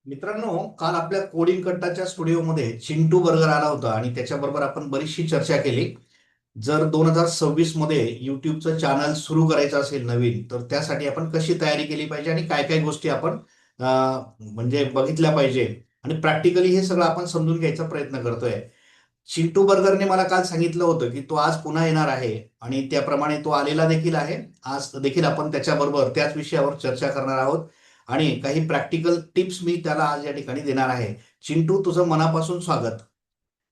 मित्रांनो, काल आपल्या कोडिंग कट्टाच्या स्टुडिओमध्ये चिंटू बर्गर आला होता आणि त्याच्याबरोबर आपण बरीचशी चर्चा केली. जर 2026 मध्ये युट्यूबचं चॅनल सुरू करायचं असेल नवीन, तर त्यासाठी आपण कशी तयारी केली पाहिजे आणि काय काय गोष्टी आपण म्हणजे बघितल्या पाहिजे आणि प्रॅक्टिकली हे सगळं आपण समजून घ्यायचा प्रयत्न करतोय. चिंटू बर्गरने मला काल सांगितलं होतं की तो आज पुन्हा येणार आहे आणि त्याप्रमाणे तो आलेला देखील आहे. आज देखील आपण त्याच्याबरोबर त्याच विषयावर चर्चा करणार आहोत आणि काही प्रॅक्टिकल टिप्स मी त्याला आज या ठिकाणी देणार आहे. चिंटू, तुझं मनापासून स्वागत.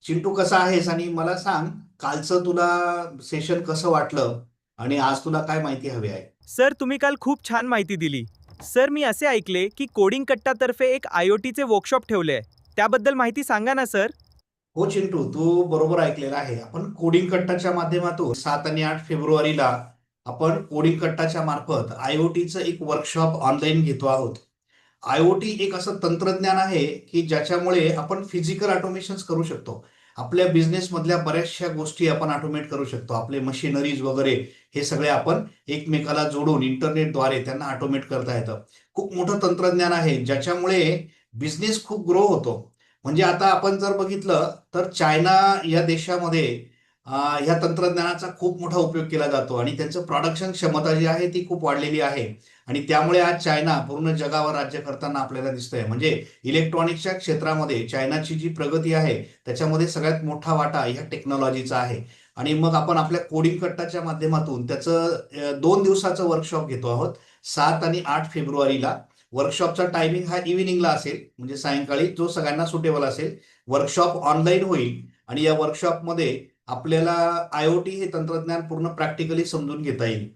चिंटू, कसा आहेस आणि मला सांग, कालचं तुला सेशन कसं वाटलं आणि आज तुला काय माहिती हवी आहे? सर, तुम्ही काल खूप छान माहिती दिली. सर, मी असे ऐकले की कोडिंग कट्टातर्फे एक आय-ओ-टीचे वर्कशॉप ठेवले आहे. त्याबद्दल माहिती सांगा ना सर? हो चिंटू, तू बरोबर ऐकलेला आहे. आपण कोडिंग कट्टाच्या माध्यमातून 7 आणि 8 फेब्रुवारीला आपण कोडिंग कट्टाच्या मार्फत आयओटीचं एक वर्कशॉप ऑनलाईन घेतो आहोत. आयओटी एक असं तंत्रज्ञान आहे की ज्याच्यामुळे आपण फिजिकल ऑटोमेशन करू शकतो. आपल्या बिझनेस मधल्या बऱ्याचशा गोष्टी आपण ऑटोमेट करू शकतो. आपले मशिनरीज वगैरे हे सगळे आपण एकमेकाला जोडून इंटरनेटद्वारे त्यांना ऑटोमेट करता येतं. खूप मोठं तंत्रज्ञान आहे ज्याच्यामुळे बिझनेस खूप ग्रो होतो. म्हणजे आता आपण जर बघितलं तर चायना या देशामध्ये ह्या तंत्रज्ञानाचा खूप मोठा उपयोग केला जातो आणि त्यांचं प्रोडक्शन क्षमता जी आहे ती खूप वाढलेली आहे. आणि त्यामुळे आज चायना पूर्ण जगावर राज्य करताना आपल्याला दिसतंय. म्हणजे इलेक्ट्रॉनिक्सच्या क्षेत्रामध्ये चायनाची जी प्रगती आहे त्याच्यामध्ये सगळ्यात मोठा वाटा ह्या टेक्नॉलॉजीचा आहे. आणि मग आपण आपल्या कोडिंग कट्टाच्या माध्यमातून त्याचं 2 दिवसाचं वर्कशॉप घेतो आहोत. 7 आणि 8 फेब्रुवारीला वर्कशॉपचा टायमिंग हा इव्हिनिंगला असेल, म्हणजे सायंकाळी, जो सगळ्यांना सुटेबल असेल. वर्कशॉप ऑनलाईन होईल आणि या वर्कशॉपमध्ये आपल्याला आयओटी हे तंत्रज्ञान पूर्ण प्रॅक्टिकली समजून घेता येईल.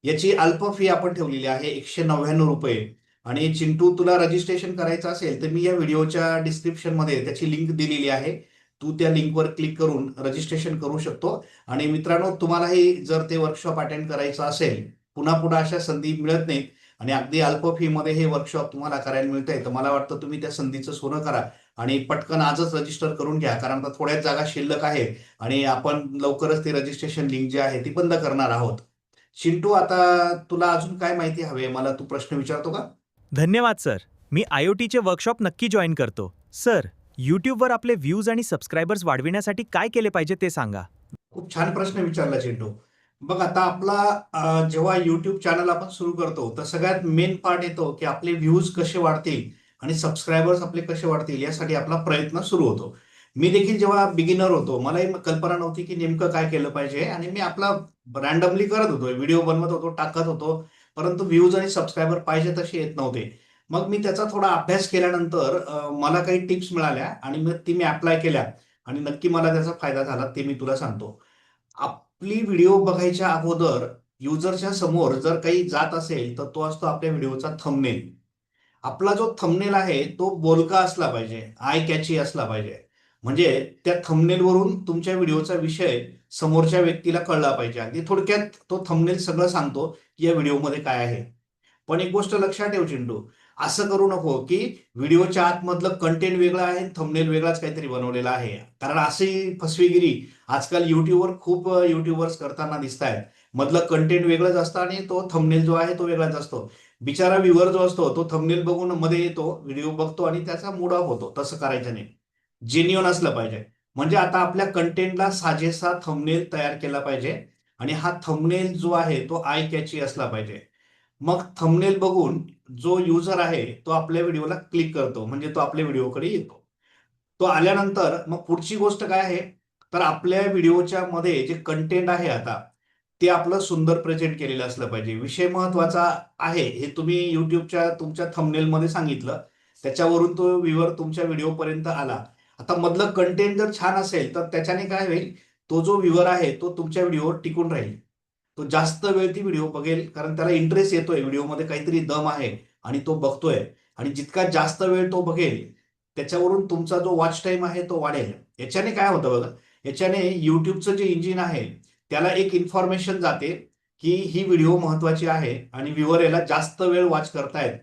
याची अल्प फी आपण ठेवलेली आहे, ₹199. आणि चिंटू, तुला रजिस्ट्रेशन करायचं असेल तर मी या व्हिडिओच्या डिस्क्रिप्शन मध्ये त्याची लिंक दिलेली आहे. तू त्या लिंकवर क्लिक करून रजिस्ट्रेशन करू शकतो. आणि मित्रांनो, तुम्हालाही जर ते वर्कशॉप अटेंड करायचं असेल, पुन्हा पुन्हा अशा संधी मिळत नाहीत आणि अगदी अल्प फी मध्ये हे वर्कशॉप तुम्हाला करायला मिळतंय, तर मला वाटतं तुम्ही त्या संधीचं सोनं करा आणि पटकन आजच रजिस्टर करून घ्या, कारण आता थोड्याच जागा शिल्लक आहे आणि आपण लवकरच ती रजिस्ट्रेशन लिंक जी आहे ती बंद करणार आहोत. चिंटू, आता तुला अजून काय माहिती हवी आहे? मला तू प्रश्न विचारतो का? धन्यवाद सर. मी आय-ओ-टीचे वर्कशॉप नक्की जॉईन करतो. सर, यूट्यूबवर आपले व्ह्यूज आणि सबस्क्रायबर्स वाढविण्यासाठी काय केले पाहिजे ते सांगा. खूप छान प्रश्न विचारला चिंटू. बघ, आता आपला जेव्हा युट्यूब चॅनल आपण सुरू करतो तर सगळ्यात मेन पार्ट येतो की आपले व्ह्यूज कसे वाढतील आणि सबस्क्रायबर्स आपले कसे वाढतील, यासाठी आपला प्रयत्न सुरू होतो. मी देखील जेव्हा बिगिनर होतो, मलाही कल्पना नव्हती की नेमकं काय केलं पाहिजे आणि मी आपला रॅन्डमली करत होतो, व्हिडिओ बनवत होतो, टाकत होतो. परंतु व्ह्यूज आणि सबस्क्रायबर पाहिजे तसे येत नव्हते. मग मी त्याचा थोडा अभ्यास केल्यानंतर मला काही टिप्स मिळाल्या आणि मग ती मी अप्लाय केल्या आणि नक्की मला त्याचा फायदा झाला, ते मी तुला सांगतो. आपली व्हिडिओ बघायच्या अगोदर युजरच्या समोर जर काही जात असेल तर तो असतो आपल्या व्हिडिओचा थंबनेल. आपला जो थंबनेल आहे तो बोलका असला पाहिजे, आय कॅची असला पाहिजे. म्हणजे त्या थंबनेलवरून तुमच्या व्हिडिओचा विषय समोरच्या व्यक्तीला कळला पाहिजे. अगदी थोडक्यात तो थंबनेल सगळं सांगतो की या व्हिडिओमध्ये काय आहे. पण एक गोष्ट लक्षात ठेव चिंटू, असं करू नको की व्हिडिओच्या आतमधलं कंटेंट वेगळं आहे, थंबनेल वेगळाच काहीतरी बनवलेला आहे. कारण अशी फसवेगिरी आजकाल युट्यूबवर खूप युट्यूबर्स करताना दिसत आहेत. मधलं कंटेंट वेगळंच असतं आणि तो थंबनेल जो आहे तो वेगळाच असतो. बिचारा व्ह्युअर जो असतो तो थंबनेल बघून मध्ये येतो, व्हिडिओ बघतो आणि त्याचा मूड ऑफ होतो. तसं करायचं नाही. जेन्युअन असलं पाहिजे. म्हणजे आता आपल्या कंटेंटला साजेसा थंबनेल तयार केला पाहिजे आणि हा थंबनेल जो आहे तो आय कॅची असला पाहिजे. मग थंबनेल बघून जो युजर आहे तो आपल्या व्हिडिओला क्लिक करतो, म्हणजे तो आपल्या व्हिडिओकडे येतो. तो आल्यानंतर मग पुढची गोष्ट काय आहे, तर आपल्या व्हिडिओच्या मध्ये जे कंटेंट आहे आता, ते आपलं सुंदर प्रेझेंट केलेलं असलं पाहिजे. विषय महत्वाचा आहे हे तुम्ही युट्यूबच्या तुमच्या थंबनेलमध्ये सांगितलं, त्याच्यावरून तो व्ह्यूअर तुमच्या व्हिडिओपर्यंत आला. आता मधलं कंटेंट जर छान असेल तर त्याच्याने काय होईल, तो जो व्ह्यूअर आहे तो तुमच्या व्हिडिओवर टिकून राहील. तो जास्त वेळ ती व्हिडिओ बघेल, कारण त्याला इंटरेस्ट येतोय, व्हिडिओमध्ये काहीतरी दम आहे आणि तो बघतोय. आणि जितका जास्त वेळ तो बघेल त्याच्यावरून तुमचा जो वॉच टाइम आहे तो वाढेल. याच्याने काय होतं बघा, याच्याने युट्यूबचं जे इंजिन आहे त्याला एक इन्फॉर्मेशन जाते की ही व्हिडिओ महत्वाची आहे आणि व्ह्युअर याला जास्त वेळ वॉच करतायत.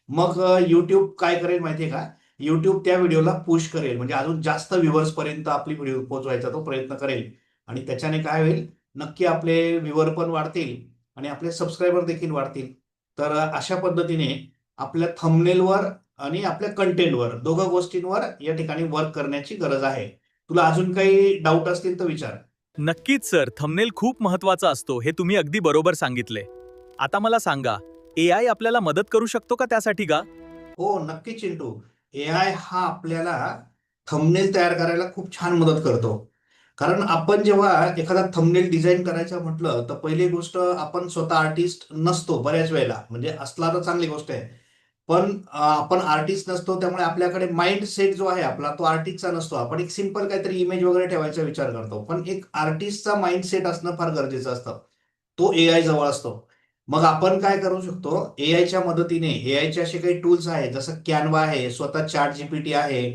मग युट्यूब काय करेल माहितीये का, युट्यूब त्या व्हिडिओला पुश करेल, म्हणजे अजून जास्त व्ह्युअर्स पर्यंत आपली व्हिडिओ पोहोचवायचा तो प्रयत्न करेल. आणि त्याच्याने काय होईल, नक्की आपले व्ह्युअर पण वाढतील आणि आपले सबस्क्रायबर देखील वाढतील. तर अशा पद्धतीने आपल्या थंबनेलवर आणि आपल्या कंटेंटवर दोघं गोष्टींवर या ठिकाणी वर्क करण्याची गरज आहे. तुला अजून काही डाऊट असतील तर विचार. नक्कीच सर, थंबनेल खूप महत्वाचा असतो हे तुम्ही अगदी बरोबर सांगितले. आता मला सांगा, AI आपल्याला मदत करू शकतो का त्यासाठी का? हो, नक्की चिंटू. एआय हा आपल्याला थंबनेल तयार करायला खूप छान मदत करतो. कारण आपण जेव्हा एखादा थंबनेल डिझाइन करायचं म्हटलं, तर पहिली गोष्ट आपण स्वतः आर्टिस्ट नसतो बऱ्याच वेळेला. म्हणजे असला तर चांगली गोष्ट आहे. पण आपण आर्टिस्ट नसतो त्यामुळे आपल्याकडे माइंड सेट जो आहे आपला तो आर्टिस्टचा नसतो. आपण एक सिंपल काहीतरी इमेज वगैरे ठेवायचा विचार करतो. पण एक आर्टिस्टचा माइंड सेट असणं फार गरजेचं असतं. तो एआय जवळ असतो. मग आपण काय करू शकतो? एआयच्या मदतीने एआयचे असे काही टूल्स आहेत जसं कॅनव्हा आहे, स्वतः चॅट जीपीटी आहे,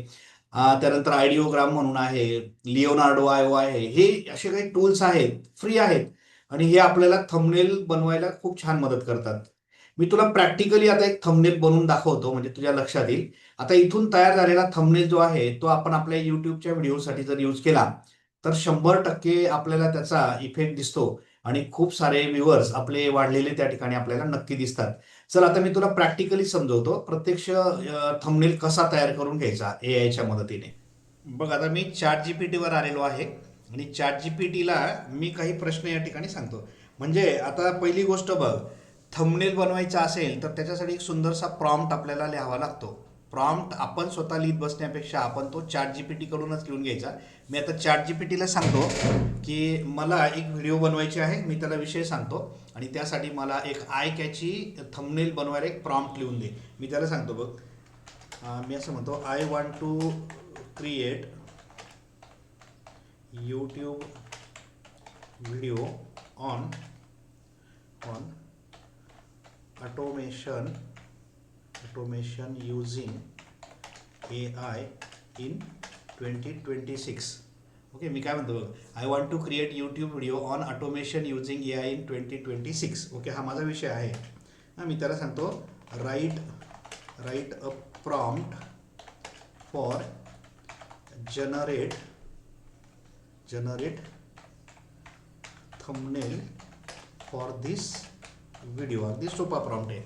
त्यानंतर आयडिओग्राम म्हणून आहे, लिओनार्डो आयो आहे. हे असे काही टूल्स आहेत, फ्री आहेत आणि हे आपल्याला थंबनेल बनवायला खूप छान मदत करतात. मी तुला प्रॅक्टिकली आता एक थंबनेल बनवून दाखवतो म्हणजे तुझ्या लक्षात येईल. आता इथून तयार झालेला थंबनेल जो आहे तो आपण आपल्या YouTubeच्या व्हिडिओसाठी जर यूज केला, तर 100% आपल्याला त्याचा इफेक्ट दिसतो आणि खूप सारे व्ह्यूअर्स आपले वाढलेले त्या ठिकाणी आपल्याला नक्की दिसतात. चल आता मी तुला प्रॅक्टिकली समजवतो. प्रत्यक्ष थंबनेल कसा तयार करून घ्यायचा एआयच्या मदतीने. बघ आता मी चॅट जीपीटीवर आलेलो आहे आणि चॅट जीपीटीला मी काही प्रश्न या ठिकाणी सांगतो. म्हणजे आता पहिली गोष्ट बघ, थंबनेल बनवायचा असेल तर त्याच्यासाठी एक सुंदरसा प्रॉम्प्ट आपल्याला लिहावा लागतो. प्रॉम्प्ट आपण स्वतः लिहित बसण्यापेक्षा आपण तो चॅट जीपीटी कडूनच लिहून घ्यायचा. मी आता चॅट जीपीटीला सांगतो की मला एक व्हिडिओ बनवायची आहे. मी त्याला विषय सांगतो आणि त्यासाठी मला एक आय कॅची थंबनेल बनवायला एक प्रॉम्प्ट लिहून दे. मी त्याला सांगतो बघ, मी असं म्हणतो, I want to create YouTube video on on automation using AI in 2026. Okay, मी काय म्हणतो बघ, I want to create YouTube video on automation using AI in 2026. Okay, हा माझा विषय आहे. मी त्याला सांगतो write a prompt for generate thumbnail for this video. अगदी सोपा प्रॉम्प्ट आहे.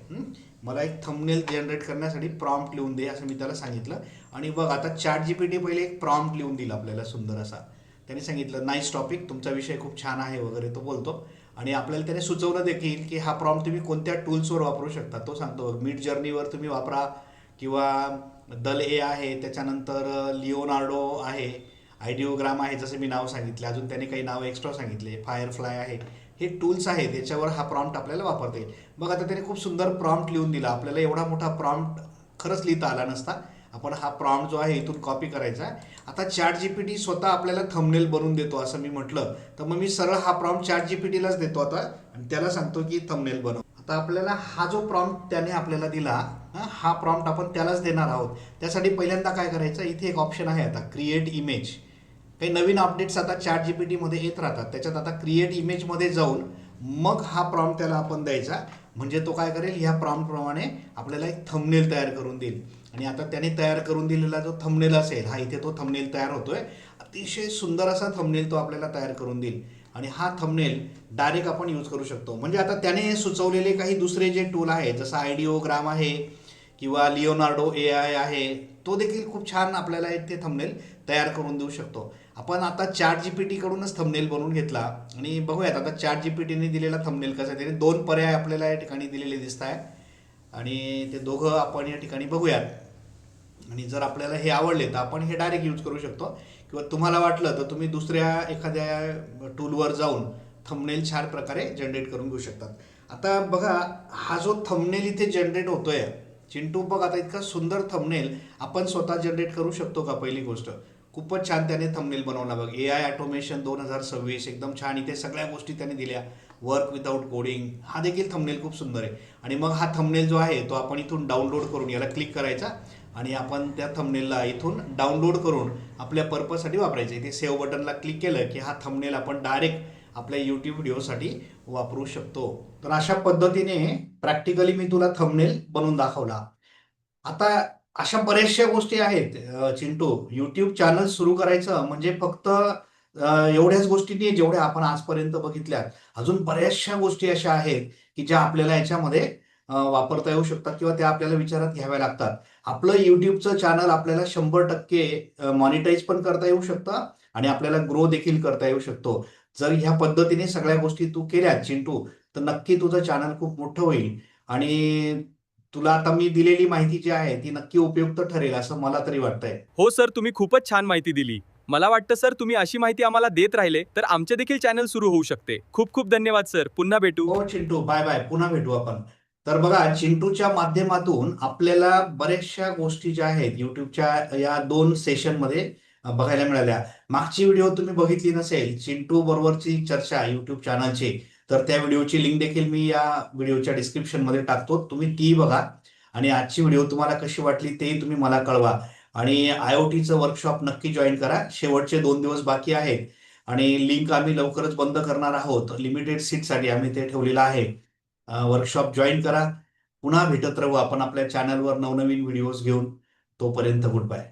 मला एक थंबनेल जनरेट करण्यासाठी प्रॉम्प्ट लिहून दे असं मी त्याला सांगितलं. आणि बघ आता चॅट जीपीटी पहिले एक प्रॉम्प्ट लिहून दिला आपल्याला सुंदर असा. त्याने सांगितलं नाईस टॉपिक, तुमचा विषय खूप छान आहे वगैरे तो बोलतो. आणि आपल्याला त्याने सुचवलं देखील की हा प्रॉम्प्ट तुम्ही कोणत्या टूल्सवर वापरू शकता. तो सांगतो बघ, मिड जर्नीवर तुम्ही वापरा किंवा दल ए आहे, त्याच्यानंतर लिओनार्डो आहे, आयडिओग्राम आहे जसं मी नाव सांगितले, अजून त्याने काही नाव एक्स्ट्रा सांगितले, फायरफ्लाय आहे. हे टूल्स आहेत, याच्यावर हा प्रॉम्प्ट आपल्याला वापरता येईल. मग आता त्याने खूप सुंदर प्रॉम्प्ट लिहून दिला. आपल्याला एवढा मोठा प्रॉम्प्ट खरंच लिहिता आला नसता. आपण हा प्रॉम्प्ट जो आहे इथून कॉपी करायचा आहे. आता चॅट जीपीटी स्वतः आपल्याला थंबनेल बनवून देतो असं मी म्हटलं, तर मग मी सरळ हा प्रॉम्प्ट चॅट जीपीटीलाच देतो आता आणि त्याला सांगतो की थंबनेल बनव. आता आपल्याला हा जो प्रॉम्प्ट त्याने आपल्याला दिला, हा प्रॉम्प्ट आपण त्यालाच देणार आहोत. त्यासाठी पहिल्यांदा काय करायचं, इथे एक ऑप्शन आहे आता क्रिएट इमेज. काही नवीन अपडेट्स आता चॅट जीपीटीमध्ये येत राहतात. त्याच्यात आता क्रिएट इमेजमध्ये जाऊन मग हा प्रॉम्प्ट त्याला आपण द्यायचा. म्हणजे तो काय करेल, ह्या प्रॉम्प्टप्रमाणे आपल्याला एक थंबनेल तयार करून देईल. आणि आता त्याने तयार करून दिलेला जो थंबनेल असेल, हा इथे तो थंबनेल तयार होतोय. अतिशय सुंदर असा थंबनेल तो आपल्याला तयार करून देईल. आणि हा थंबनेल डायरेक्ट आपण यूज करू शकतो. म्हणजे आता त्याने सुचवलेले काही दुसरे जे टूल आहे, जसं आयडिओग्राम आहे किंवा लिओनार्डो AI आहे, तो देखील खूप छान आपल्याला इथे थंबनेल तयार करून देऊ शकतो. आपण आता चॅट जीपीटी कडूनच थंबनेल बनवून घेतला आणि बघूयात आता चॅट जीपीटीने दिलेला थंबनेल कसा आहे. त्याने 2 पर्याय आपल्याला या ठिकाणी दिलेले दिसत आहे आणि ते दोघं आपण या ठिकाणी बघूयात. आणि जर आपल्याला हे आवडले तर आपण हे डायरेक्ट यूज करू शकतो किंवा तुम्हाला वाटलं तर तुम्ही दुसऱ्या एखाद्या टूलवर जाऊन थंबनेल छान प्रकारे जनरेट करून घेऊ शकतात. आता बघा, हा जो थंबनेल इथे जनरेट होतोय चिंटू, बघ आता इतका सुंदर थंबनेल आपण स्वतः जनरेट करू शकतो का? पहिली गोष्ट, खूपच छान त्याने थंबनेल बनवला बघ. AI ऑटोमेशन 2026 एकदम छान. इथे सगळ्या गोष्टी त्याने दिल्या. वर्क विदाउट कोडिंग, हा देखील थंबनेल खूप सुंदर आहे. आणि मग हा थंबनेल जो आहे तो आपण इथून डाउनलोड करून याला क्लिक करायचा आणि आपण त्या थंबनेलला इथून डाउनलोड करून आपल्या पर्पजसाठी वापरायचं. इथे सेव्ह बटनला क्लिक केलं की हा थंबनेल आपण डायरेक्ट आपल्या यूट्यूब व्हिडिओसाठी वापरू शकतो. तर अशा पद्धतीने प्रॅक्टिकली मी तुला थंबनेल बनवून दाखवला. आता अशा बऱ्याचशा गोष्टी आहेत चिंटू. यूट्यूब चॅनल सुरू करायचं म्हणजे फक्त एवढ्याच गोष्टी नाही जेवढ्या आपण आजपर्यंत बघितल्यात. अजून बऱ्याचशा गोष्टी अशा आहेत की ज्या आपल्याला याच्यामध्ये वापरता येऊ शकतात किंवा त्या आपल्याला विचारात घ्याव्या लागतात. आपलं युट्यूबचं चॅनल आपल्याला 100% मॉनिटाईज पण करता येऊ शकतं आणि आपल्याला ग्रो देखील करता येऊ शकतो. जर ह्या पद्धतीने सगळ्या गोष्टी तू केल्या चिंटू, तर नक्की तुझं चॅनल खूप मोठं होईल आणि तुला आता मी दिलेली माहिती जी आहे ती नक्की उपयुक्त ठरेल असं मला तरी वाटतंय. हो सर, तुम्ही खूपच छान माहिती दिली. मला वाटतं सर, तुम्ही अशी माहिती आम्हाला देत राहिले तर आमचे देखील चॅनल सुरू होऊ शकते. खूप खूप धन्यवाद सर. पुन्हा भेटू. हो चिंटू, बाय बाय, पुन्हा भेटू आपण. तर बघा, चिंटूच्या माध्यमातून आपल्याला बऱ्याचशा गोष्टी ज्या आहेत युट्यूबच्या या 2 सेशनमध्ये बघायला मिळाल्या. मागची व्हिडिओ तुम्ही बघितली नसेल चिंटू बरोबरची चर्चा युट्यूब चॅनलची, तर त्या व्हिडिओची लिंक देखील मी या व्हिडिओच्या डिस्क्रिप्शन मध्ये टाकतो, तुम्ही ती बघा. आणि आजची व्हिडिओ तुम्हाला कशी वाटली ते तुम्ही मला कळवा. आणि आयओटीचं वर्कशॉप नक्की जॉईन करा, शेवटचे 2 दिवस बाकी आहेत. आणि लिंक आम्ही लवकरच बंद करणार आहोत, लिमिटेड सीटसाठी आम्ही ते ठेवलेलं आहे. वर्कशॉप जॉईन करा. पुन्हा भेटत राहू आपण आपल्या चॅनलवर नवनवीन व्हिडिओज घेऊन. तोपर्यंत गुड बाय.